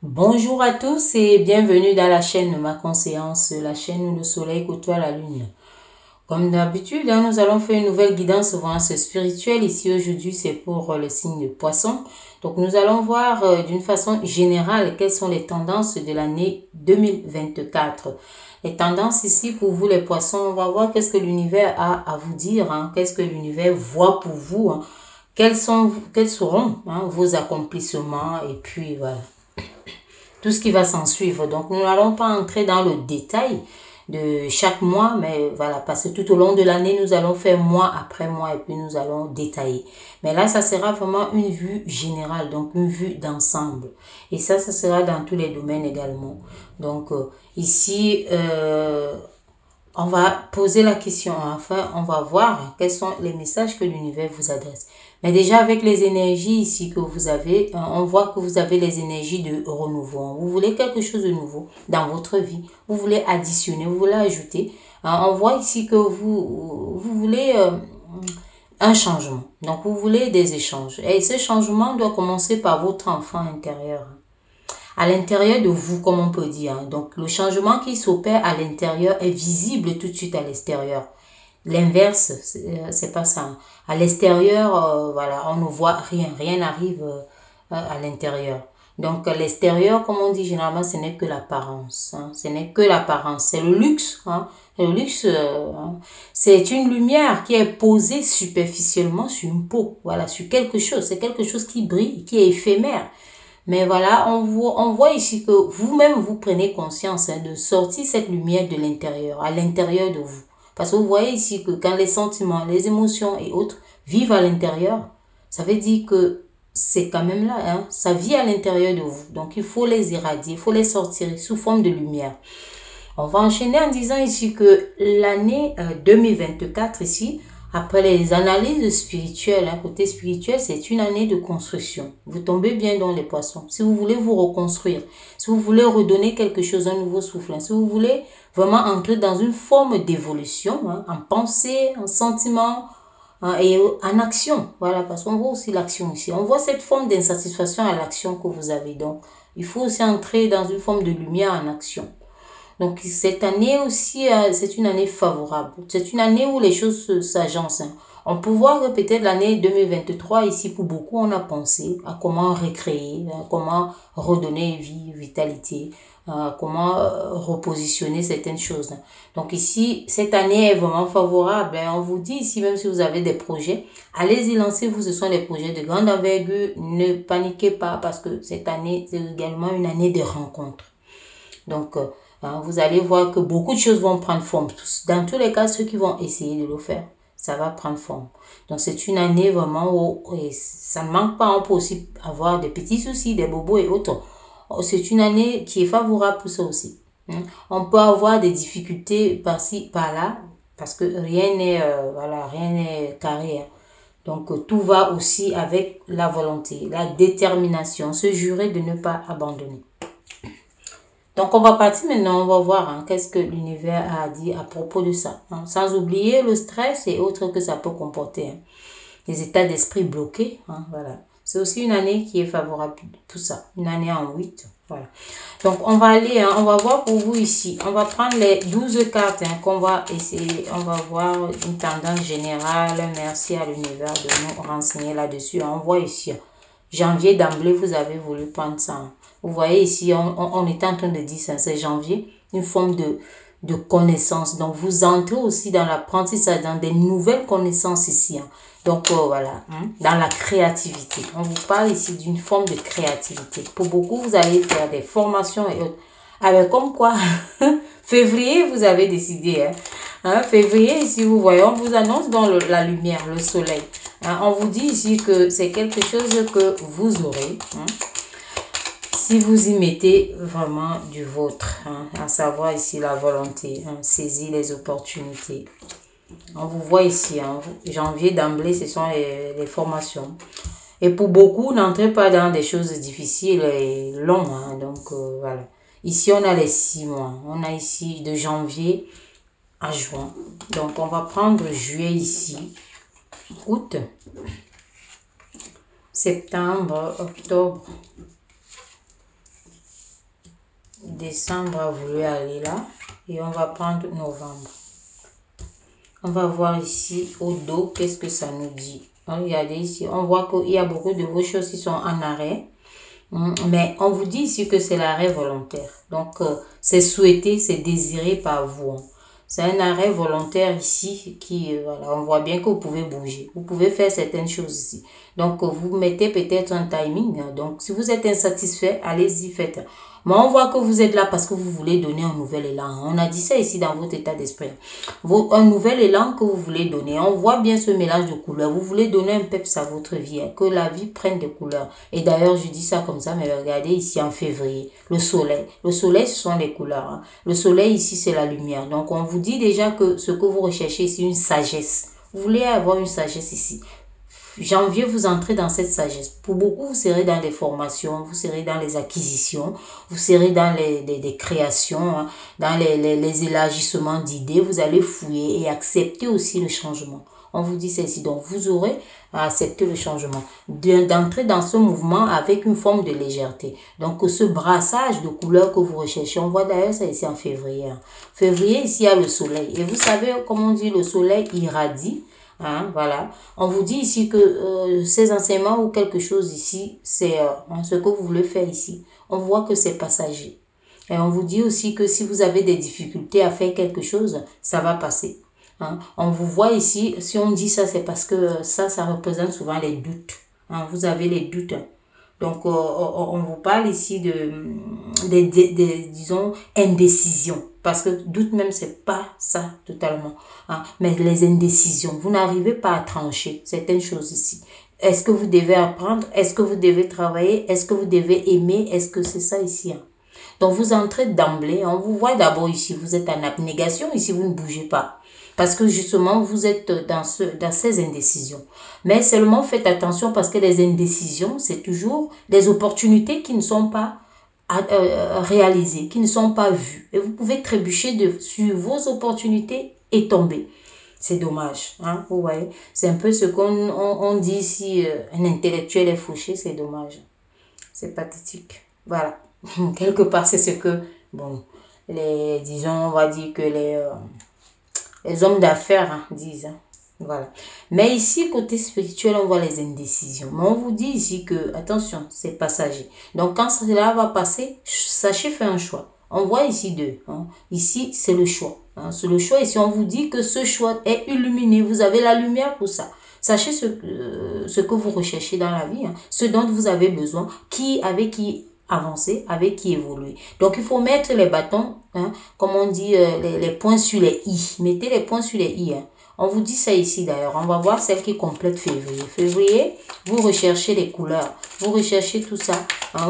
Bonjour à tous et bienvenue dans la chaîne Ma Conscience, la chaîne où le soleil côtoie la lune. Comme d'habitude, nous allons faire une nouvelle guidance voyance spirituelle. Ici aujourd'hui, c'est pour le signe de Poisson. Donc nous allons voir d'une façon générale quelles sont les tendances de l'année 2024. Les tendances ici pour vous les Poissons, on va voir qu'est-ce que l'univers a à vous dire, qu'est-ce que l'univers voit pour vous, quels seront vos accomplissements et puis voilà. Tout ce qui va s'en suivre. Donc, nous n'allons pas entrer dans le détail de chaque mois, mais voilà, parce que tout au long de l'année, nous allons faire mois après mois et puis nous allons détailler. Mais là, ça sera vraiment une vue générale, donc une vue d'ensemble. Et ça sera dans tous les domaines également. Donc, ici, on va poser la question, enfin, on va voir quels sont les messages que l'univers vous adresse. Mais déjà, avec les énergies ici que vous avez, on voit que vous avez les énergies de renouveau. Vous voulez quelque chose de nouveau dans votre vie. Vous voulez additionner, vous voulez ajouter. On voit ici que vous voulez un changement. Donc, vous voulez des échanges. Et ce changement doit commencer par votre enfant intérieur. À l'intérieur de vous, comme on peut dire. Donc, le changement qui s'opère à l'intérieur est visible tout de suite à l'extérieur. L'inverse, c'est pas ça. À l'extérieur, voilà, on ne voit rien. Rien n'arrive à l'intérieur. Donc, l'extérieur, comme on dit généralement, ce n'est que l'apparence. Ce n'est que l'apparence. C'est le luxe. Le luxe, c'est une lumière qui est posée superficiellement sur une peau. Voilà, sur quelque chose. C'est quelque chose qui brille, qui est éphémère. Mais voilà, on voit ici que vous-même, vous prenez conscience de sortir cette lumière de l'intérieur, à l'intérieur de vous. Parce que vous voyez ici que quand les sentiments, les émotions et autres vivent à l'intérieur, ça veut dire que c'est quand même là, ça vit à l'intérieur de vous. Donc, il faut les irradier, il faut les sortir sous forme de lumière. On va enchaîner en disant ici que l'année 2024 ici, après les analyses spirituelles, côté spirituel, c'est une année de construction. Vous tombez bien dans les Poissons. Si vous voulez vous reconstruire, si vous voulez redonner quelque chose, un nouveau souffle, si vous voulez vraiment entrer dans une forme d'évolution, en pensée, en sentiment et en action. Voilà, parce qu'on voit aussi l'action ici. On voit cette forme d'insatisfaction à l'action que vous avez. Donc, il faut aussi entrer dans une forme de lumière en action. Donc, cette année aussi, c'est une année favorable. C'est une année où les choses s'agencent. On peut voir que peut-être l'année 2023, ici, pour beaucoup, on a pensé à comment recréer, comment redonner vie, vitalité, comment repositionner certaines choses. Donc ici, cette année est vraiment favorable. On vous dit ici, même si vous avez des projets, allez-y, lancez-vous. Ce sont des projets de grande envergure. Ne paniquez pas parce que cette année, c'est également une année de rencontres. Donc, vous allez voir que beaucoup de choses vont prendre forme. Dans tous les cas, ceux qui vont essayer de le faire, ça va prendre forme. Donc, c'est une année vraiment où ça ne manque pas. On peut aussi avoir des petits soucis, des bobos et autres. C'est une année qui est favorable pour ça aussi. On peut avoir des difficultés par-ci, par-là, parce que rien n'est rien n'est carré. Donc, tout va aussi avec la volonté, la détermination, se jurer de ne pas abandonner. Donc, on va partir maintenant, on va voir qu'est-ce que l'univers a dit à propos de ça. Sans oublier le stress et autres que ça peut comporter. Les états d'esprit bloqués, voilà. C'est aussi une année qui est favorable pour ça. Une année en 8, voilà. Donc, on va aller, on va voir pour vous ici. On va prendre les 12 cartes qu'on va essayer. On va voir une tendance générale. Merci à l'univers de nous renseigner là-dessus. On voit ici, janvier d'emblée, vous avez voulu prendre ça. Vous voyez ici, on est en train de dire ça, c'est janvier, une forme de connaissance. Donc, vous entrez aussi dans l'apprentissage, dans des nouvelles connaissances ici. Donc, voilà, dans la créativité. On vous parle ici d'une forme de créativité. Pour beaucoup, vous allez faire des formations et autres. Alors, comme quoi, février, vous avez décidé. Février, ici, vous voyez, on vous annonce dans la lumière, le soleil. On vous dit ici que c'est quelque chose que vous aurez. Si vous y mettez vraiment du vôtre, à savoir ici la volonté, saisir les opportunités. On vous voit ici, janvier d'emblée, ce sont les formations. Et pour beaucoup, n'entrez pas dans des choses difficiles et longues. Donc, voilà. Ici, on a les 6 mois. On a ici de janvier à juin. Donc, on va prendre juillet ici, août, septembre, octobre, Décembre a voulu aller là. Et on va prendre novembre. On va voir ici au dos, qu'est-ce que ça nous dit. Regardez ici, on voit qu'il y a beaucoup de vos choses qui sont en arrêt. Mais on vous dit ici que c'est l'arrêt volontaire. Donc, c'est souhaité, c'est désiré par vous. C'est un arrêt volontaire ici qui, voilà, on voit bien que vous pouvez bouger. Vous pouvez faire certaines choses ici. Donc, vous mettez peut-être un timing. Donc, si vous êtes insatisfait, allez-y, faites. Mais on voit que vous êtes là parce que vous voulez donner un nouvel élan. On a dit ça ici dans votre état d'esprit. Un nouvel élan que vous voulez donner. On voit bien ce mélange de couleurs. Vous voulez donner un peps à votre vie. Que la vie prenne des couleurs. Et d'ailleurs, je dis ça comme ça, mais regardez ici en février. Le soleil. Le soleil, ce sont les couleurs. Le soleil ici, c'est la lumière. Donc, on vous dit déjà que ce que vous recherchez ici, une sagesse. Vous voulez avoir une sagesse ici. Janvier, vous entrez dans cette sagesse. Pour beaucoup, vous serez dans les formations, vous serez dans les acquisitions, vous serez dans les créations, dans les élargissements d'idées. Vous allez fouiller et accepter aussi le changement. On vous dit ceci. Donc, vous aurez à accepter le changement. D'entrer dans ce mouvement avec une forme de légèreté. Donc, ce brassage de couleurs que vous recherchez, on voit d'ailleurs ça ici en février. Février, ici, il y a le soleil. Et vous savez, comme on dit, le soleil irradie. Voilà. On vous dit ici que ces enseignements ou quelque chose ici, c'est ce que vous voulez faire ici. On voit que c'est passager. Et on vous dit aussi que si vous avez des difficultés à faire quelque chose, ça va passer. On vous voit ici, si on dit ça, c'est parce que ça représente souvent les doutes. Vous avez les doutes. Donc, on vous parle ici disons, indécision. Parce que doute même, c'est pas ça totalement. Mais les indécisions, vous n'arrivez pas à trancher certaines choses ici. Est-ce que vous devez apprendre? Est-ce que vous devez travailler? Est-ce que vous devez aimer? Est-ce que c'est ça ici? Donc, vous entrez d'emblée. On vous voit d'abord ici, vous êtes en abnégation. Ici, vous ne bougez pas. Parce que justement, vous êtes dans ces indécisions. Mais seulement faites attention parce que les indécisions, c'est toujours des opportunités qui ne sont pas réalisées, qui ne sont pas vues. Et vous pouvez trébucher sur vos opportunités et tomber. C'est dommage. Vous voyez, c'est un peu ce qu'on dit ici, un intellectuel est fauché, c'est dommage. C'est pathétique. Voilà. Quelque part, c'est ce que, bon, disons, on va dire que les hommes d'affaires disent. Voilà. Mais ici, côté spirituel, on voit les indécisions. Mais on vous dit ici que, attention, c'est passager. Donc, quand cela va passer, sachez faire un choix. On voit ici deux. Ici, c'est le choix. C'est le choix. Ici, on vous dit que ce choix est illuminé. Vous avez la lumière pour ça. Sachez ce que vous recherchez dans la vie. Ce dont vous avez besoin. Avec qui avancer, avec qui évoluer. Donc, il faut mettre les bâtons, comme on dit, les points sur les i. Mettez les points sur les i. On vous dit ça ici d'ailleurs. On va voir celle qui complète février. Février, vous recherchez les couleurs. Vous recherchez tout ça.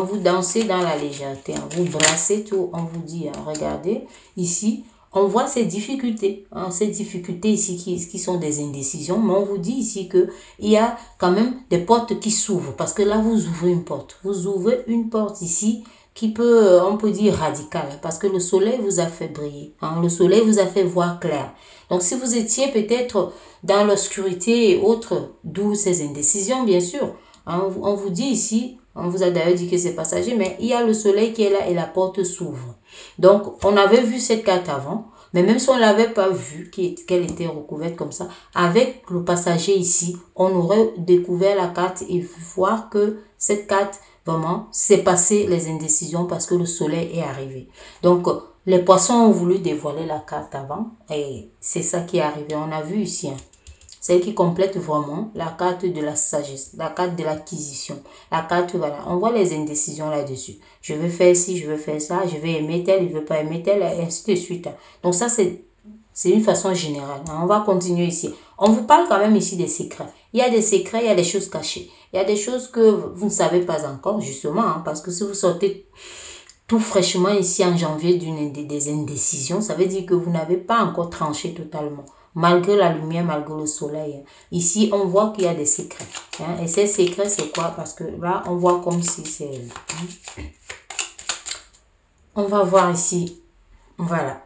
Vous dansez dans la légèreté. Vous brassez tout. On vous dit, regardez, ici, on voit ces difficultés. Ces difficultés ici qui sont des indécisions. Mais on vous dit ici qu'il y a quand même des portes qui s'ouvrent. Parce que là, vous ouvrez une porte. Vous ouvrez une porte ici qui peut, on peut dire radicale. Parce que le soleil vous a fait briller. Le soleil vous a fait voir clair. Donc, si vous étiez peut-être dans l'obscurité et autres, d'où ces indécisions, bien sûr, on vous dit ici, on vous a d'ailleurs dit que c'est passager, mais il y a le soleil qui est là et la porte s'ouvre. Donc, on avait vu cette carte avant, mais même si on ne l'avait pas vue, qu'elle était recouverte comme ça, avec le passager ici, on aurait découvert la carte et voir que cette carte, vraiment, c'est passé les indécisions parce que le soleil est arrivé. Donc, les poissons ont voulu dévoiler la carte avant et c'est ça qui est arrivé. On a vu ici, celle qui complète vraiment la carte de la sagesse, la carte de l'acquisition, la carte, voilà. On voit les indécisions là-dessus. Je veux faire ci, je veux faire ça, je vais aimer tel, je veux pas aimer tel, et ainsi de suite. Donc ça, c'est une façon générale. On va continuer ici. On vous parle quand même ici des secrets. Il y a des secrets, il y a des choses cachées. Il y a des choses que vous ne savez pas encore, justement, parce que si vous sortez tout fraîchement ici en janvier des indécisions, ça veut dire que vous n'avez pas encore tranché totalement. Malgré la lumière, malgré le soleil. Ici, on voit qu'il y a des secrets. Et ces secrets, c'est quoi? Parce que là, on voit comme si c'est... On va voir ici. Voilà.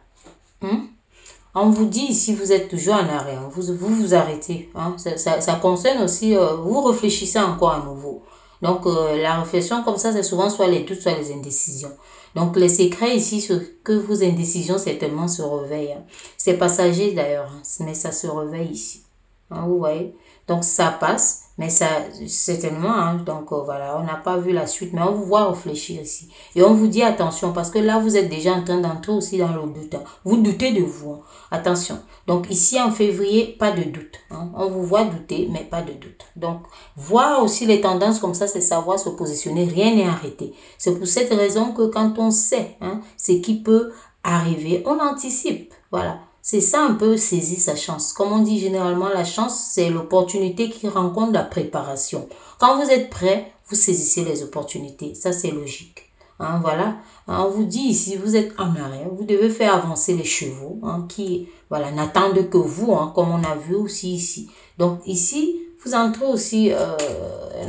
On vous dit ici, vous êtes toujours en arrière. Vous arrêtez. Ça concerne aussi, vous réfléchissez encore à nouveau. Donc, la réflexion comme ça, c'est souvent soit les doutes, soit les indécisions. Donc, les secrets ici, c'est que vos indécisions certainement se réveillent. Hein. C'est passager d'ailleurs, hein, mais ça se réveille ici. Hein, vous voyez? Donc, ça passe, mais ça, certainement, hein, donc voilà, on n'a pas vu la suite, mais on vous voit réfléchir ici. Et on vous dit attention, parce que là, vous êtes déjà en train d'entrer aussi dans le doute. Hein. Vous doutez de vous. Hein. Attention. Donc, ici, en février, pas de doute. Hein. On vous voit douter, mais pas de doute. Donc, voir aussi les tendances comme ça, c'est savoir se positionner. Rien n'est arrêté. C'est pour cette raison que quand on sait hein, ce qui peut arriver, on anticipe. Voilà. C'est ça un peu saisir sa chance. Comme on dit généralement, la chance, c'est l'opportunité qui rencontre la préparation. Quand vous êtes prêt, vous saisissez les opportunités. Ça, c'est logique. Hein, voilà. Hein, on vous dit ici, vous êtes en arrière. Vous devez faire avancer les chevaux hein, qui voilà, n'attendent que vous, hein, comme on a vu aussi ici. Donc ici, vous entrez aussi,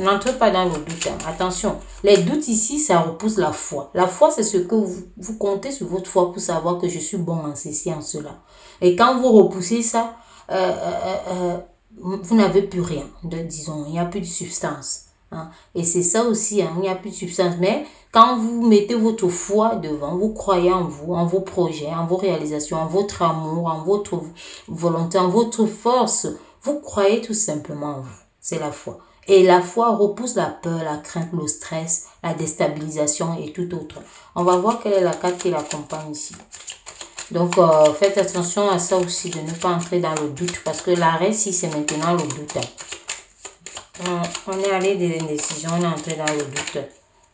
n'entrez pas dans le doute. Hein. Attention, les doutes ici, ça repousse la foi. La foi, c'est ce que vous comptez sur votre foi pour savoir que je suis bon en ceci, en cela. Et quand vous repoussez ça, vous n'avez plus rien. Disons, il n'y a plus de substance. Hein. Et c'est ça aussi, hein, il n'y a plus de substance. Mais quand vous mettez votre foi devant, vous croyez en vous, en vos projets, en vos réalisations, en votre amour, en votre volonté, en votre force, vous croyez tout simplement en vous. C'est la foi. Et la foi repousse la peur, la crainte, le stress, la déstabilisation et tout autre. On va voir quelle est la carte qui l'accompagne ici. Donc, faites attention à ça aussi, de ne pas entrer dans le doute. Parce que l'arrêt, si c'est maintenant le doute. On est allé des indécisions, on est entré dans le doute.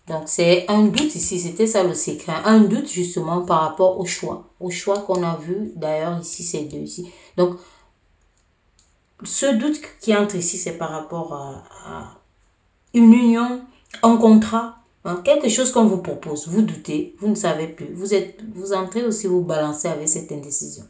Donc, c'est un doute ici, c'était ça le secret. Un doute justement par rapport au choix. Au choix qu'on a vu, d'ailleurs, ici, c'est deux ici. Donc, ce doute qui entre ici, c'est par rapport à une union, un contrat. Hein, quelque chose qu'on vous propose, vous doutez, vous ne savez plus. Vous entrez aussi, vous balancez avec cette indécision.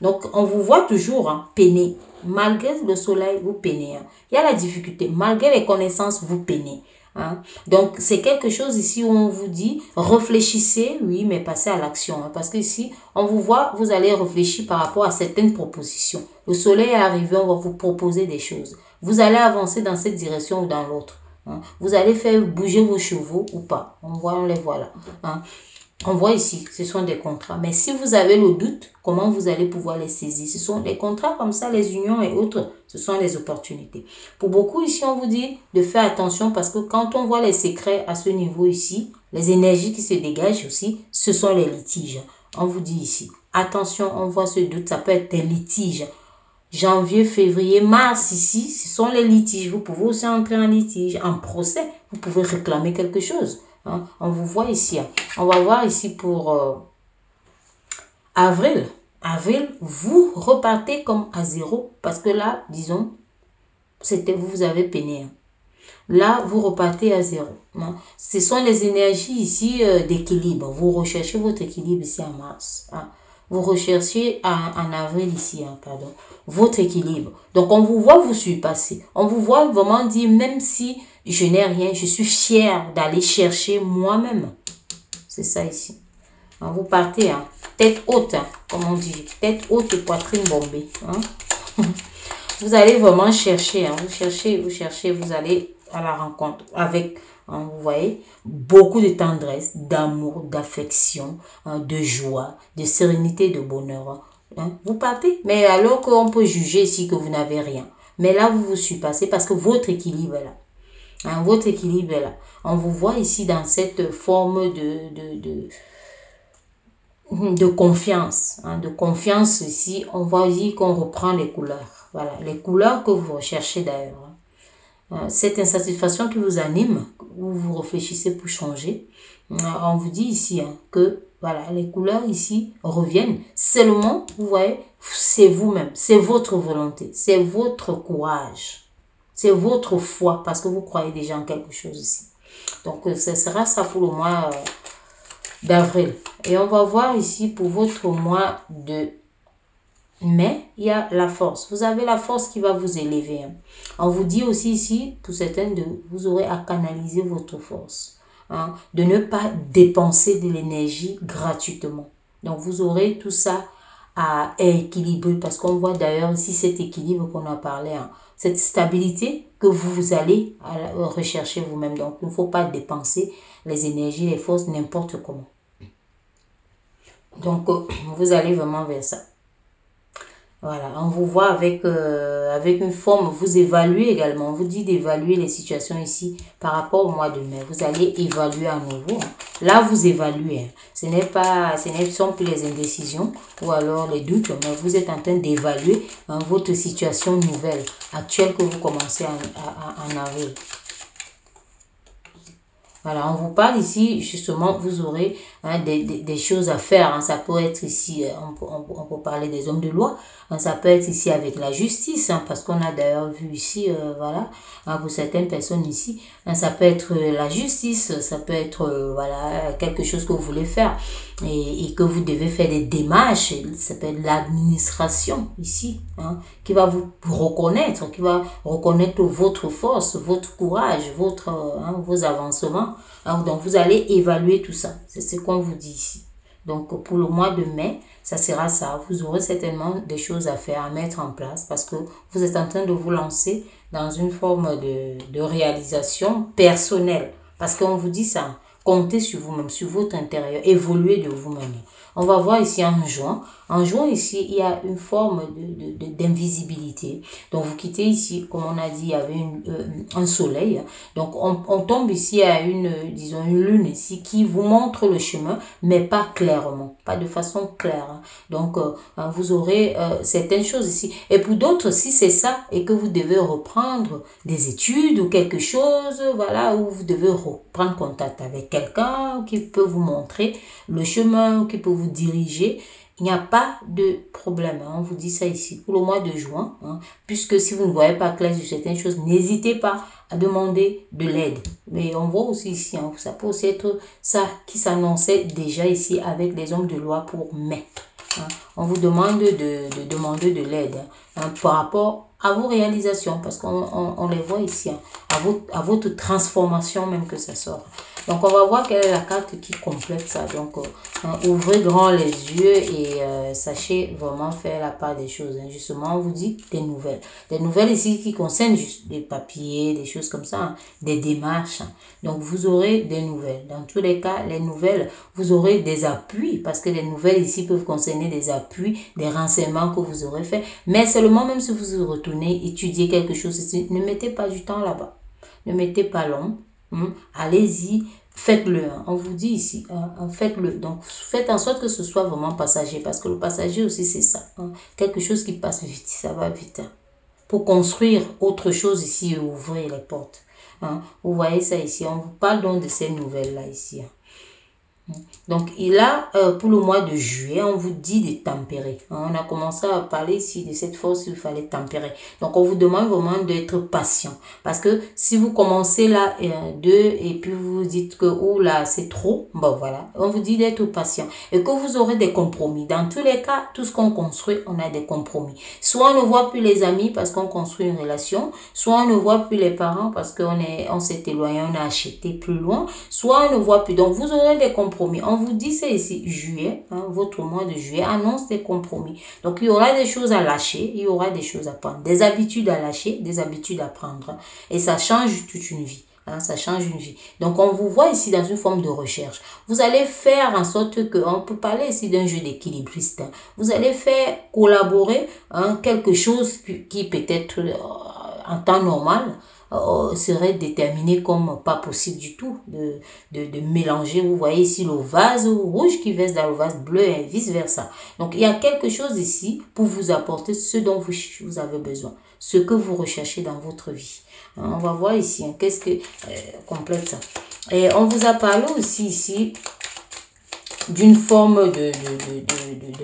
Donc, on vous voit toujours hein, peiner. Malgré le soleil, vous peinez. Hein. Il y a la difficulté. Malgré les connaissances, vous peinez. Hein. Donc, c'est quelque chose ici où on vous dit, réfléchissez, oui, mais passez à l'action. Hein, parce que ici, on vous voit, vous allez réfléchir par rapport à certaines propositions. Le soleil est arrivé, on va vous proposer des choses. Vous allez avancer dans cette direction ou dans l'autre. Hein. Vous allez faire bouger vos chevaux ou pas. On les voit là. Hein. On voit ici, ce sont des contrats. Mais si vous avez le doute, comment vous allez pouvoir les saisir? Ce sont des contrats comme ça, les unions et autres. Ce sont les opportunités. Pour beaucoup ici, on vous dit de faire attention parce que quand on voit les secrets à ce niveau ici, les énergies qui se dégagent aussi, ce sont les litiges. On vous dit ici, attention, on voit ce doute, ça peut être des litiges. Janvier, février, mars, ici, ce sont les litiges. Vous pouvez aussi entrer en litige, en procès. Vous pouvez réclamer quelque chose. Hein. On vous voit ici. Hein. On va voir ici pour avril. Avril, vous repartez comme à zéro. Parce que là, disons, vous avez peiné. Hein. Là, vous repartez à zéro. Hein. Ce sont les énergies ici d'équilibre. Vous recherchez votre équilibre ici en mars. Hein. Vous recherchez en avril ici, hein, pardon, votre équilibre. Donc, on vous voit vous surpasser. On vous voit vraiment dire, même si je n'ai rien, je suis fière d'aller chercher moi-même. C'est ça ici. Hein, vous partez, hein, tête haute, hein, comme on dit, tête haute et poitrine bombée. Hein. Vous allez vraiment chercher, hein, vous cherchez, vous allez à la rencontre avec... Hein, vous voyez, beaucoup de tendresse, d'amour, d'affection, hein, de joie, de sérénité, de bonheur. Hein. Vous partez, mais alors qu'on peut juger ici que vous n'avez rien. Mais là, vous vous surpassez parce que votre équilibre est là. Hein, votre équilibre est là. On vous voit ici dans cette forme de confiance. Hein, de confiance ici, on va dire qu'on reprend les couleurs. Voilà, les couleurs que vous recherchez d'ailleurs. Cette insatisfaction qui vous anime, où vous réfléchissez pour changer, on vous dit ici hein, que voilà, les couleurs ici reviennent. Seulement, vous voyez, c'est vous-même, c'est votre volonté, c'est votre courage, c'est votre foi, parce que vous croyez déjà en quelque chose ici. Donc, ce sera ça pour le mois d'avril. Et on va voir ici pour votre mois de mai, il y a la force. Vous avez la force qui va vous élever. Hein. On vous dit aussi ici, pour certains, vous aurez à canaliser votre force. Hein, de ne pas dépenser de l'énergie gratuitement. Donc, vous aurez tout ça à équilibrer, parce qu'on voit d'ailleurs ici cet équilibre qu'on a parlé, hein, cette stabilité que vous allez rechercher vous-même. Donc, il ne faut pas dépenser les énergies, les forces n'importe comment. Donc, vous allez vraiment vers ça. Voilà, on vous voit avec, avec une forme, vous évaluez également. On vous dit d'évaluer les situations ici par rapport au mois de mai. Vous allez évaluer à nouveau. Là, vous évaluez. Hein. Ce ne sont plus les indécisions ou alors les doutes, mais vous êtes en train d'évaluer hein, votre situation nouvelle, actuelle que vous commencez en avril. Voilà, on vous parle ici, justement, vous aurez hein, des choses à faire. Hein. Ça peut être ici, on peut parler des hommes de loi. Hein. Ça peut être ici avec la justice, hein, parce qu'on a d'ailleurs vu ici, voilà, hein, pour certaines personnes ici. Hein, ça peut être la justice, ça peut être, voilà, quelque chose que vous voulez faire et que vous devez faire des démarches. Ça peut être l'administration ici, hein, qui va vous reconnaître, qui va reconnaître votre force, votre courage, vos avancements. Alors, donc, vous allez évaluer tout ça. C'est ce qu'on vous dit ici. Donc, pour le mois de mai, ça sera ça. Vous aurez certainement des choses à faire, à mettre en place parce que vous êtes en train de vous lancer dans une forme de réalisation personnelle. Parce qu'on vous dit ça. Comptez sur vous-même, sur votre intérieur. Évoluez de vous-même. On va voir ici en juin. En juin, ici, il y a une forme d'invisibilité. Donc, vous quittez ici, comme on a dit, il y avait un soleil. Donc, on tombe ici à disons, une lune ici qui vous montre le chemin, mais pas clairement, pas de façon claire. Donc, vous aurez certaines choses ici. Et pour d'autres, si c'est ça et que vous devez reprendre des études ou quelque chose, voilà, où vous devez reprendre contact avec quelqu'un qui peut vous montrer le chemin, qui peut vous diriger, il n'y a pas de problème. Hein. On vous dit ça ici pour le mois de juin. Hein, puisque si vous ne voyez pas clair sur certaines choses, n'hésitez pas à demander de l'aide. Mais on voit aussi ici, hein, ça peut aussi être ça qui s'annonçait déjà ici avec les hommes de loi pour mai. Hein. On vous demande de demander de l'aide hein, par rapport à vos réalisations, parce qu'on les voit ici, hein, à votre transformation même que ça sort. Donc, on va voir quelle est la carte qui complète ça. Donc, ouvrez grand les yeux et sachez vraiment faire la part des choses. Hein. Justement, on vous dit des nouvelles. Des nouvelles ici qui concernent juste des papiers, des choses comme ça, hein, des démarches. Hein. Donc, vous aurez des nouvelles. Dans tous les cas, les nouvelles, vous aurez des appuis parce que les nouvelles ici peuvent concerner des appuis, des renseignements que vous aurez fait. Mais seulement, même si vous retournez étudier quelque chose ici, ne mettez pas du temps là-bas. Ne mettez pas long. Allez-y, faites-le. Hein. On vous dit ici, hein, faites-le. Donc, faites en sorte que ce soit vraiment passager. Parce que le passager aussi, c'est ça. Hein. Quelque chose qui passe vite, ça va vite. Hein. Pour construire autre chose ici, ouvrir les portes. Hein. Vous voyez ça ici. On vous parle donc de ces nouvelles-là ici. Hein. Donc, pour le mois de juillet, on vous dit de tempérer. On a commencé à parler ici de cette force qu'il fallait tempérer. Donc, on vous demande vraiment d'être patient. Parce que si vous commencez là, et puis vous vous dites que, oh là, c'est trop, bon voilà. On vous dit d'être patient. Et que vous aurez des compromis. Dans tous les cas, tout ce qu'on construit, on a des compromis. Soit on ne voit plus les amis parce qu'on construit une relation. Soit on ne voit plus les parents parce on s'est éloigné, on a acheté plus loin. Soit on ne voit plus. Donc, vous aurez des compromis. On vous dit c'est ici, juillet, hein, votre mois de juillet annonce des compromis. Donc, il y aura des choses à lâcher, il y aura des choses à prendre, des habitudes à lâcher, des habitudes à prendre. Et ça change toute une vie. Hein, ça change une vie. Donc, on vous voit ici dans une forme de recherche. Vous allez faire en sorte que, on peut parler ici d'un jeu d'équilibriste. Hein. Vous allez faire collaborer hein, quelque chose qui peut-être en temps normal, serait déterminé comme pas possible du tout de mélanger. Vous voyez ici le vase rouge qui verse dans le vase bleu et vice versa. Donc, il y a quelque chose ici pour vous apporter ce dont vous avez besoin, ce que vous recherchez dans votre vie. On va voir ici, hein, qu'est-ce que complète ça. Et on vous a parlé aussi ici d'une forme de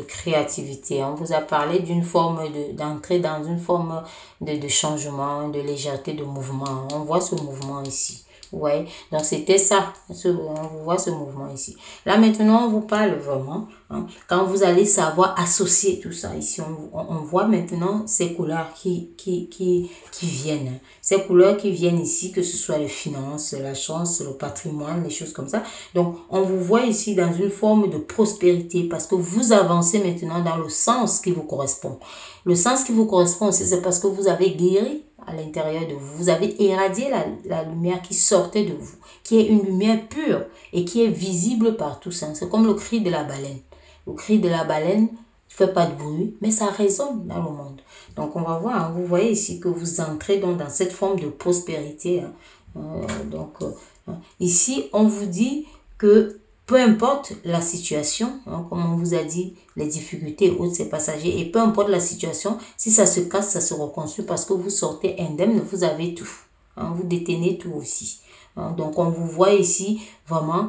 créativité. On vous a parlé d'une forme d'entrer dans une forme de changement, de légèreté, de mouvement. On voit ce mouvement ici. Vous voyez? Donc, c'était ça. On voit ce mouvement ici. Là, maintenant, on vous parle vraiment. Quand vous allez savoir associer tout ça ici, on voit maintenant ces couleurs qui viennent. Ces couleurs qui viennent ici, que ce soit les finances, la chance, le patrimoine, les choses comme ça. Donc, on vous voit ici dans une forme de prospérité parce que vous avancez maintenant dans le sens qui vous correspond. Le sens qui vous correspond aussi, c'est parce que vous avez guéri à l'intérieur de vous. Vous avez irradié la lumière qui sortait de vous, qui est une lumière pure et qui est visible par tous. C'est comme le cri de la baleine. Le cri de la baleine ne fait pas de bruit, mais ça résonne dans le monde. Donc, on va voir, vous voyez ici que vous entrez dans cette forme de prospérité. Ici, on vous dit que peu importe la situation, comme on vous a dit, les difficultés autres, c'est passager. Et peu importe la situation, si ça se casse, ça se reconstruit parce que vous sortez indemne, vous avez tout. Vous détenez tout aussi. Donc, on vous voit ici vraiment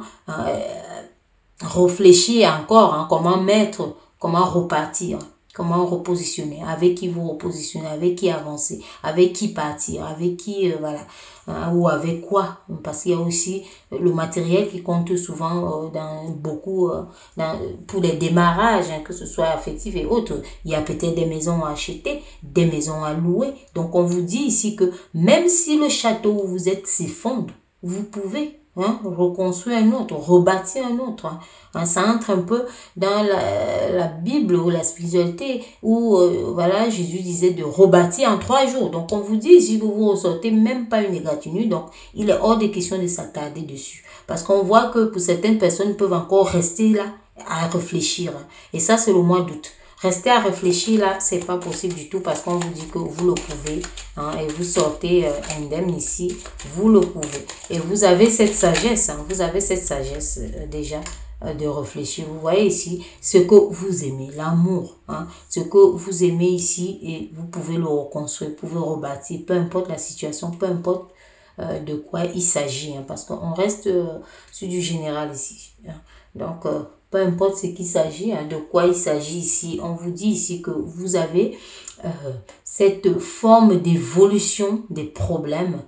réfléchir encore comment repartir, comment repositionner, avec qui vous repositionner, avec qui avancer, avec qui partir, avec qui, ou avec quoi, parce qu'il y a aussi le matériel qui compte souvent pour les démarrages, que ce soit affectif et autres. Il y a peut-être des maisons à acheter, des maisons à louer. Donc, on vous dit ici que même si le château où vous êtes s'effondre, vous pouvez reconstruire un autre, rebâtir un autre. Ça entre un peu dans la Bible ou la spiritualité où Jésus disait de rebâtir en 3 jours. Donc on vous dit ici que vous ressortez même pas une égratignure, donc il est hors de question de s'attarder dessus. Parce qu'on voit que pour certaines personnes peuvent encore rester là à réfléchir. Et ça c'est le mois d'août. Rester à réfléchir là, c'est pas possible du tout parce qu'on vous dit que vous le pouvez et vous sortez indemne ici, vous le pouvez. Et vous avez cette sagesse, vous avez cette sagesse déjà de réfléchir. Vous voyez ici ce que vous aimez, l'amour, ce que vous aimez ici et vous pouvez le reconstruire, vous pouvez rebâtir, peu importe la situation, peu importe de quoi il s'agit, parce qu'on reste sur du général ici. Donc, peu importe ce qu'il s'agit, de quoi il s'agit ici, on vous dit ici que vous avez cette forme d'évolution des problèmes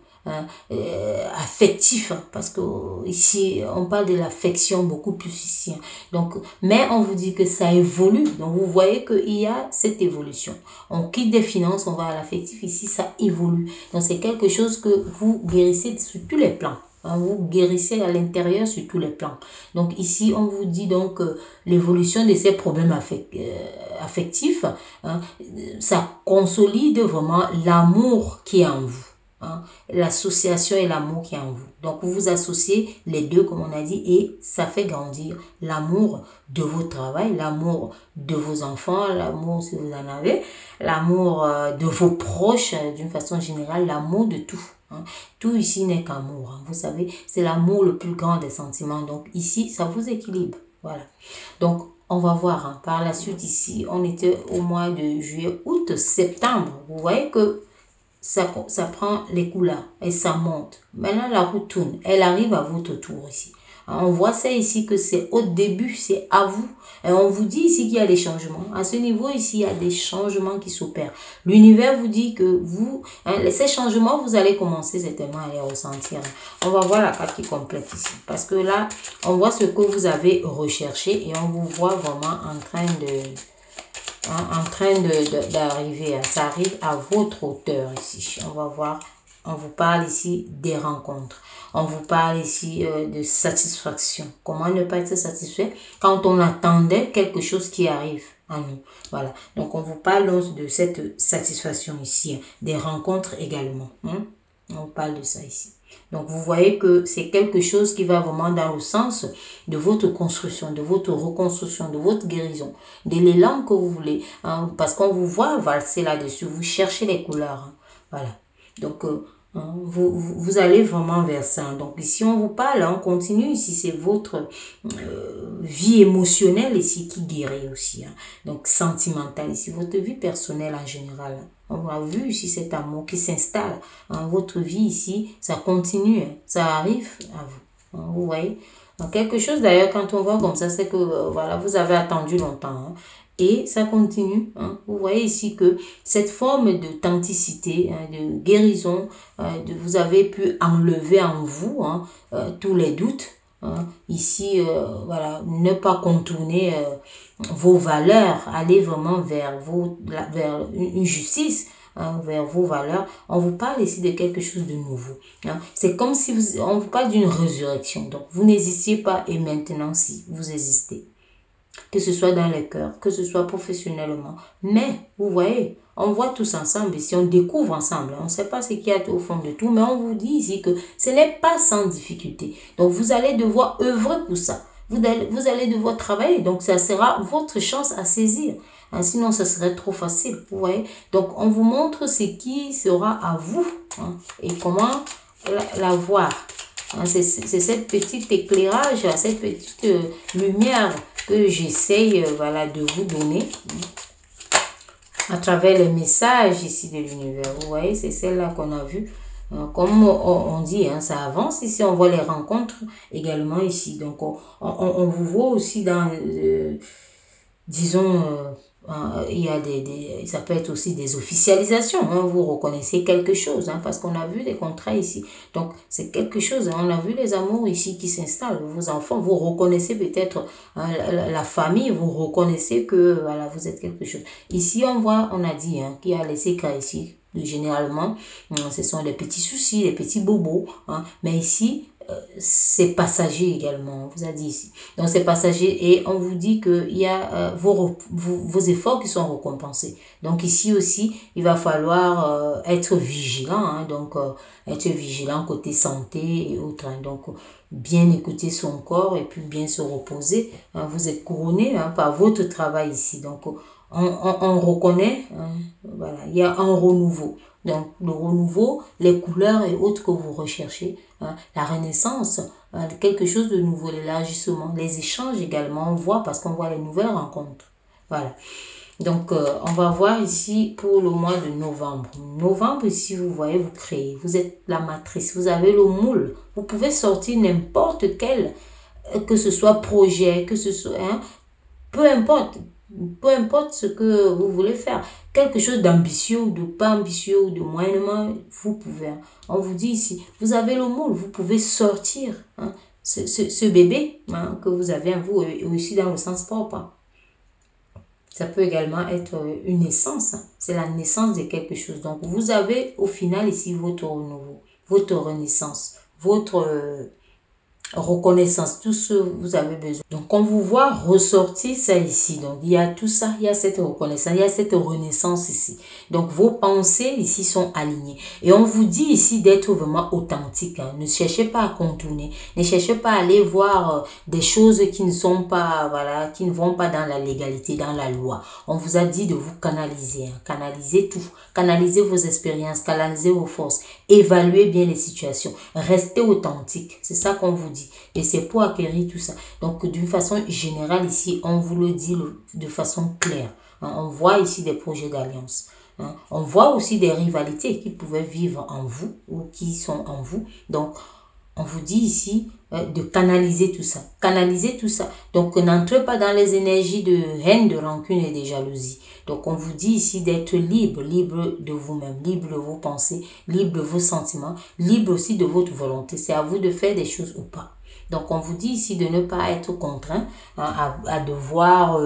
affectifs, parce que ici on parle de l'affection beaucoup plus ici. Donc, mais on vous dit que ça évolue. Donc, vous voyez qu'il y a cette évolution. On quitte des finances, on va à l'affectif. Ici, ça évolue. Donc, c'est quelque chose que vous guérissez sur tous les plans. Vous guérissez à l'intérieur sur tous les plans. Donc ici, on vous dit donc l'évolution de ces problèmes affectifs, ça consolide vraiment l'amour qui est en vous. L'association et l'amour qui est en vous. Donc vous associez les deux comme on a dit et ça fait grandir l'amour de votre travail, l'amour de vos enfants, l'amour si vous en avez, l'amour de vos proches d'une façon générale, l'amour de tout. Tout ici n'est qu'amour. Vous savez, c'est l'amour le plus grand des sentiments. Donc ici, ça vous équilibre. Voilà. Donc, on va voir par la suite ici. On était au mois de juillet, août, septembre. Vous voyez que ça prend les couleurs et ça monte. Maintenant, la roue tourne. Elle arrive à votre tour ici. On voit ça ici que c'est au début, c'est à vous. Et on vous dit ici qu'il y a des changements. À ce niveau ici, il y a des changements qui s'opèrent. L'univers vous dit que vous, ces changements, vous allez commencer certainement à les ressentir. On va voir la carte qui complète ici. Parce que là, on voit ce que vous avez recherché et on vous voit vraiment en train d'arriver. Ça arrive à votre hauteur ici. On va voir. On vous parle ici des rencontres. On vous parle ici de satisfaction. Comment ne pas être satisfait quand on attendait quelque chose qui arrive à nous. Voilà. Donc, on vous parle de cette satisfaction ici. Des rencontres également. On parle de ça ici. Donc, vous voyez que c'est quelque chose qui va vraiment dans le sens de votre construction, de votre reconstruction, de votre guérison, de l'élan que vous voulez. Parce qu'on vous voit valser là-dessus. Vous cherchez les couleurs. Voilà. Donc, vous allez vraiment vers ça. Donc, ici, on vous parle, on continue. Ici, c'est votre vie émotionnelle ici qui guérit aussi. Donc, sentimentale ici, votre vie personnelle en général. On a vu ici cet amour qui s'installe. Votre vie ici, ça continue. Ça arrive à vous. Vous voyez? Donc, quelque chose d'ailleurs, quand on voit comme ça, c'est que voilà, vous avez attendu longtemps. Et ça continue. Hein. Vous voyez ici que cette forme d'authenticité, hein, de guérison, vous avez pu enlever en vous hein, tous les doutes. Hein. Ici, voilà, ne pas contourner vos valeurs, aller vraiment vers une justice. Hein, vers vos valeurs. On vous parle ici de quelque chose de nouveau. Hein. C'est comme si on vous parle d'une résurrection. Donc, vous n'existiez pas et maintenant, si vous existez. Que ce soit dans les cœurs, que ce soit professionnellement. Mais, vous voyez, on voit tous ensemble ici, on découvre ensemble. On ne sait pas ce qu'il y a au fond de tout, mais on vous dit ici que ce n'est pas sans difficulté. Donc, vous allez devoir œuvrer pour ça. Vous allez devoir travailler. Donc, ça sera votre chance à saisir. Hein, sinon, ce serait trop facile. Vous voyez. Donc, on vous montre ce qui sera à vous. Hein, et comment la voir. Hein, c'est cette petite éclairage, cette petite lumière que j'essaye voilà, de vous donner. À travers les messages ici de l'univers. Vous voyez, c'est celle-là qu'on a vue. Comme on dit, hein, ça avance. Ici, on voit les rencontres également ici. Donc, on vous voit aussi dans, disons, il y a ça peut être aussi des officialisations. Hein, vous reconnaissez quelque chose, hein, parce qu'on a vu des contrats ici. Donc, c'est quelque chose. Hein, on a vu les amours ici qui s'installent. Vos enfants, vous reconnaissez peut-être hein, la famille, vous reconnaissez que voilà, vous êtes quelque chose. Ici, on voit, on a dit hein, qu'il y a laissé cas ici. Généralement, ce sont des petits soucis, des petits bobos. Hein, mais ici, c'est passager également, on vous a dit ici. Donc, c'est passager et on vous dit qu'il y a vos efforts qui sont récompensés. Donc, ici aussi, il va falloir être vigilant. Hein, donc, être vigilant côté santé et autres. Hein, donc, bien écouter son corps et puis bien se reposer. Hein, vous êtes couronné hein, par votre travail ici. Donc, on reconnaît, hein, voilà, il y a un renouveau. Donc, le renouveau, les couleurs et autres que vous recherchez, hein, la renaissance, hein, quelque chose de nouveau, l'élargissement, les échanges également, on voit parce qu'on voit les nouvelles rencontres. Voilà. Donc, on va voir ici pour le mois de novembre. Novembre, ici, vous voyez, vous créez, vous êtes la matrice, vous avez le moule. Vous pouvez sortir n'importe quel, que ce soit projet, que ce soit, hein, peu importe ce que vous voulez faire, quelque chose d'ambitieux ou de pas ambitieux ou de moyennement, vous pouvez. On vous dit ici, vous avez le moule, vous pouvez sortir hein, ce bébé hein, que vous avez en vous, et aussi dans le sens propre. Hein. Ça peut également être une naissance, hein. C'est la naissance de quelque chose. Donc, vous avez au final ici votre renouveau, votre renaissance, votre reconnaissance, tout ce que vous avez besoin. Donc, on vous voit ressortir ça ici. Donc, il y a tout ça, il y a cette reconnaissance, il y a cette renaissance ici. Donc, vos pensées ici sont alignées. Et on vous dit ici d'être vraiment authentique. Hein. Ne cherchez pas à contourner. Ne cherchez pas à aller voir des choses qui ne sont pas, voilà, qui ne vont pas dans la légalité, dans la loi. On vous a dit de vous canaliser. Hein. Canaliser tout. Canaliser vos expériences, canaliser vos forces. Évaluez bien les situations. Restez authentique. C'est ça qu'on vous dit. Et c'est pour acquérir tout ça. Donc, d'une façon générale, ici, on vous le dit de façon claire. Hein, on voit ici des projets d'alliance. Hein, on voit aussi des rivalités qui pouvaient vivre en vous ou qui sont en vous. Donc, on vous dit ici de canaliser tout ça. Canaliser tout ça. Donc, n'entrez pas dans les énergies de haine, de rancune et de jalousie. Donc, on vous dit ici d'être libre, libre de vous-même, libre de vos pensées, libre de vos sentiments, libre aussi de votre volonté. C'est à vous de faire des choses ou pas. Donc, on vous dit ici de ne pas être contraint hein, à devoir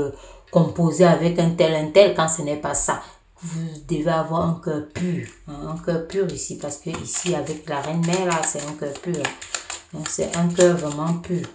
composer avec un tel quand ce n'est pas ça. Vous devez avoir un cœur pur. Hein, un cœur pur ici, parce que ici, avec la reine-mère, là, c'est un cœur pur. Hein. C'est un cœur vraiment pur.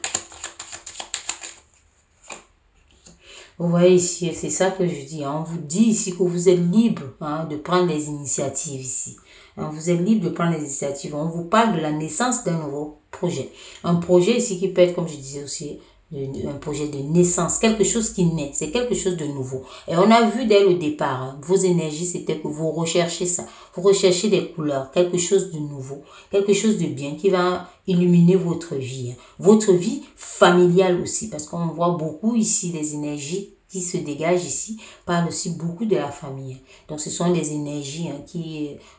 Vous voyez ici, c'est ça que je dis. Hein. On vous dit ici que vous êtes libre hein, de prendre les initiatives ici. Hein, vous êtes libre de prendre les initiatives. On vous parle de la naissance d'un nouveau projet. Un projet ici qui peut être, comme je disais aussi, un projet de naissance. Quelque chose qui naît. C'est quelque chose de nouveau. Et on a vu dès le départ, hein, vos énergies, c'était que vous recherchez ça. Vous recherchez des couleurs. Quelque chose de nouveau. Quelque chose de bien qui va illuminer votre vie. Hein. Votre vie familiale aussi. Parce qu'on voit beaucoup ici des énergies qui se dégagent ici, parlent aussi beaucoup de la famille. Donc, ce sont des énergies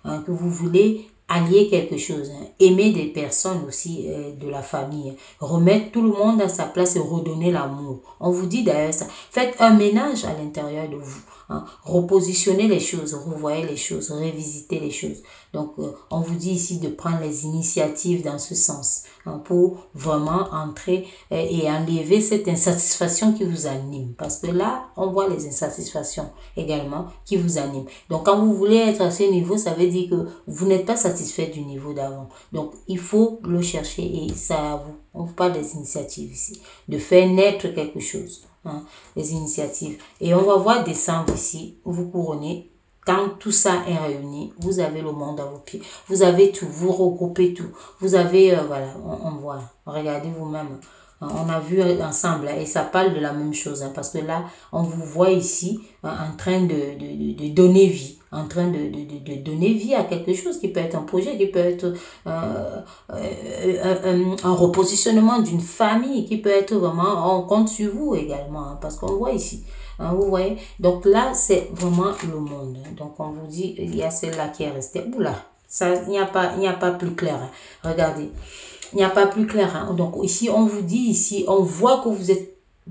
hein, que vous voulez allier quelque chose, hein. Aimer des personnes aussi de la famille, hein. Remettre tout le monde à sa place et redonner l'amour. On vous dit d'ailleurs ça. Faites un ménage à l'intérieur de vous, hein. Repositionnez les choses, revoyez les choses, révisitez les choses. Donc, on vous dit ici de prendre les initiatives dans ce sens, hein, pour vraiment entrer et enlever cette insatisfaction qui vous anime. Parce que là, on voit les insatisfactions également qui vous animent. Donc, quand vous voulez être à ce niveau, ça veut dire que vous n'êtes pas satisfait du niveau d'avant. Donc, il faut le chercher et ça à vous. On vous parle des initiatives ici, de faire naître quelque chose, hein, les initiatives. Et on va voir décembre ici, vous couronnez. Quand tout ça est réuni, vous avez le monde à vos pieds. Vous avez tout, vous regroupez tout. Vous avez, voilà, on voit, regardez vous-même. On a vu ensemble, et ça parle de la même chose, hein, parce que là, on vous voit ici en train de donner vie, en train de donner vie à quelque chose qui peut être un projet, qui peut être un repositionnement d'une famille, qui peut être vraiment, on compte sur vous également, hein, parce qu'on voit ici. Hein, vous voyez, donc là, c'est vraiment le monde. Donc, on vous dit, il y a celle-là qui est restée. Oula, ça, il n'y a pas plus clair, hein. Regardez. Il n'y a pas plus clair, hein. Donc ici, on vous dit, ici, on voit que vous êtes,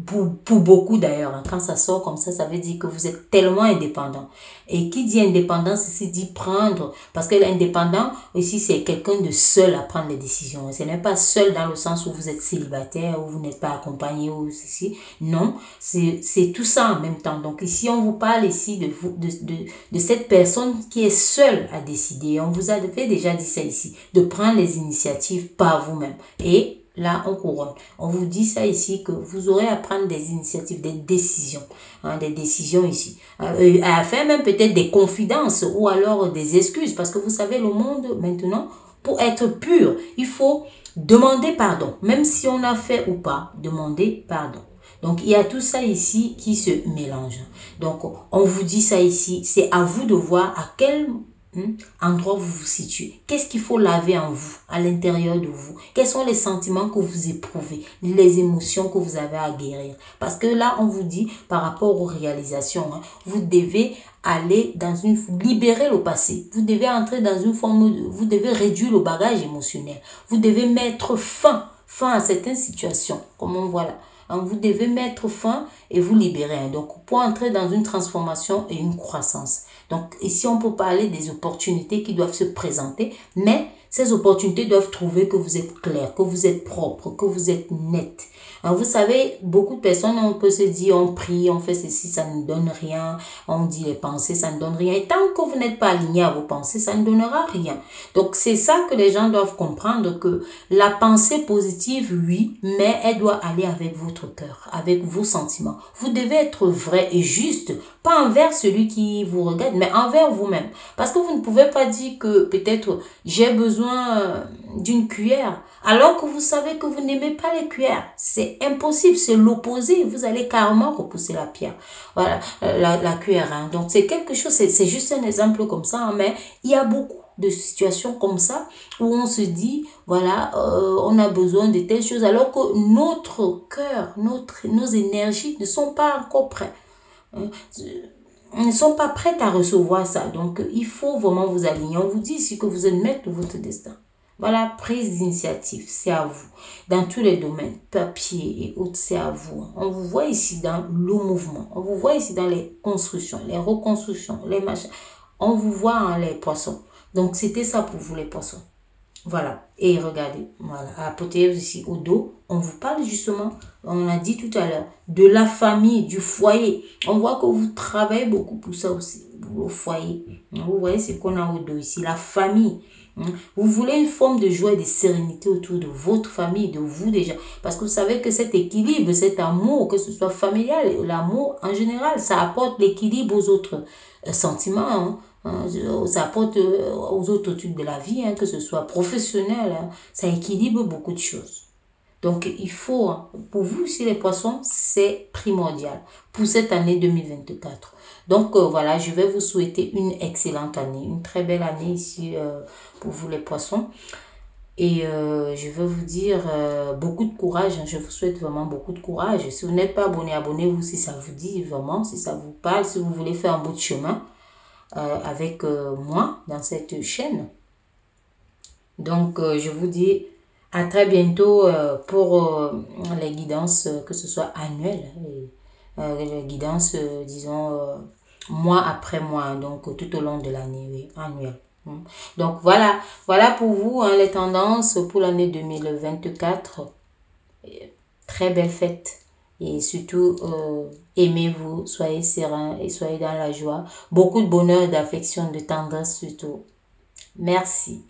pour beaucoup d'ailleurs, hein, quand ça sort comme ça veut dire que vous êtes tellement indépendant. Et qui dit indépendance ici dit prendre, parce que l'indépendant ici c'est quelqu'un de seul à prendre les décisions. Ce n'est pas seul dans le sens où vous êtes célibataire, où vous n'êtes pas accompagné, ou ceci. Non, c'est tout ça en même temps. Donc ici on vous parle ici de cette personne qui est seule à décider. On vous a fait déjà dit ça ici, de prendre les initiatives par vous-même. Et là, on couronne. On vous dit ça ici, que vous aurez à prendre des initiatives, des décisions. Hein, des décisions ici. À faire même peut-être des confidences ou alors des excuses. Parce que vous savez, le monde, maintenant, pour être pur, il faut demander pardon. Même si on a fait ou pas, demander pardon. Donc, il y a tout ça ici qui se mélange. Donc, on vous dit ça ici. C'est à vous de voir à quel endroit vous vous situez. Qu'est-ce qu'il faut laver en vous, à l'intérieur de vous? Quels sont les sentiments que vous éprouvez, les émotions que vous avez à guérir? Parce que là, on vous dit, par rapport aux réalisations, hein, vous devez aller dans libérer le passé. Vous devez entrer dans une forme, vous devez réduire le bagage émotionnel. Vous devez mettre fin à certaines situations, comme on voit là. Vous devez mettre fin et vous libérer. Donc, pour entrer dans une transformation et une croissance. Donc, ici, on peut parler des opportunités qui doivent se présenter, mais ces opportunités doivent trouver que vous êtes clair, que vous êtes propre, que vous êtes net. Alors, vous savez, beaucoup de personnes, on peut se dire, on prie, on fait ceci, ça ne donne rien. On dit les pensées, ça ne donne rien. Et tant que vous n'êtes pas aligné à vos pensées, ça ne donnera rien. Donc, c'est ça que les gens doivent comprendre, que la pensée positive, oui, mais elle doit aller avec votre cœur, avec vos sentiments. Vous devez être vrai et juste, pas envers celui qui vous regarde, mais envers vous-même. Parce que vous ne pouvez pas dire que peut-être j'ai besoin d'une cuillère, alors que vous savez que vous n'aimez pas les cuillères. C'est impossible, c'est l'opposé. Vous allez carrément repousser la pierre. Voilà, la cuillère. Hein. Donc, c'est quelque chose, c'est juste un exemple comme ça, hein, mais il y a beaucoup de situations comme ça où on se dit, voilà, on a besoin de telles choses, alors que notre cœur, nos énergies ne sont pas encore prêtes. Ne sont pas prêtes à recevoir ça. Donc, il faut vraiment vous aligner. On vous dit ici que vous êtes maître de votre destin. Voilà, prise d'initiative, c'est à vous. Dans tous les domaines, papier et autres, c'est à vous. On vous voit ici dans le mouvement. On vous voit ici dans les constructions, les reconstructions, les machins. On vous voit en les poissons. Donc, c'était ça pour vous, les poissons. Voilà. Et regardez, voilà, apothéose ici au dos, on vous parle justement, on a dit tout à l'heure, de la famille, du foyer. On voit que vous travaillez beaucoup pour ça aussi, au foyer. Vous voyez ce qu'on a au dos ici, la famille. Vous voulez une forme de joie et de sérénité autour de votre famille, de vous déjà. Parce que vous savez que cet équilibre, cet amour, que ce soit familial, l'amour en général, ça apporte l'équilibre aux autres sentiments, hein. Ça apporte aux autres trucs de la vie, hein, que ce soit professionnel, hein, ça équilibre beaucoup de choses. Donc, il faut, hein, pour vous, si les poissons, c'est primordial pour cette année 2024. Donc, voilà, je vais vous souhaiter une excellente année, une très belle année ici pour vous les poissons. Et je veux vous dire beaucoup de courage, hein, je vous souhaite vraiment beaucoup de courage. Si vous n'êtes pas abonné, abonnez-vous si ça vous dit vraiment, si ça vous parle, si vous voulez faire un bout de chemin avec moi dans cette chaîne. Donc, je vous dis à très bientôt pour les guidances, que ce soit annuelles, les guidances, disons, mois après mois, donc tout au long de l'année, oui, annuelle. Donc, voilà pour vous hein, les tendances pour l'année 2024. Très belle fête. Et surtout, aimez-vous, soyez serein et soyez dans la joie. Beaucoup de bonheur, d'affection, de tendresse surtout. Merci.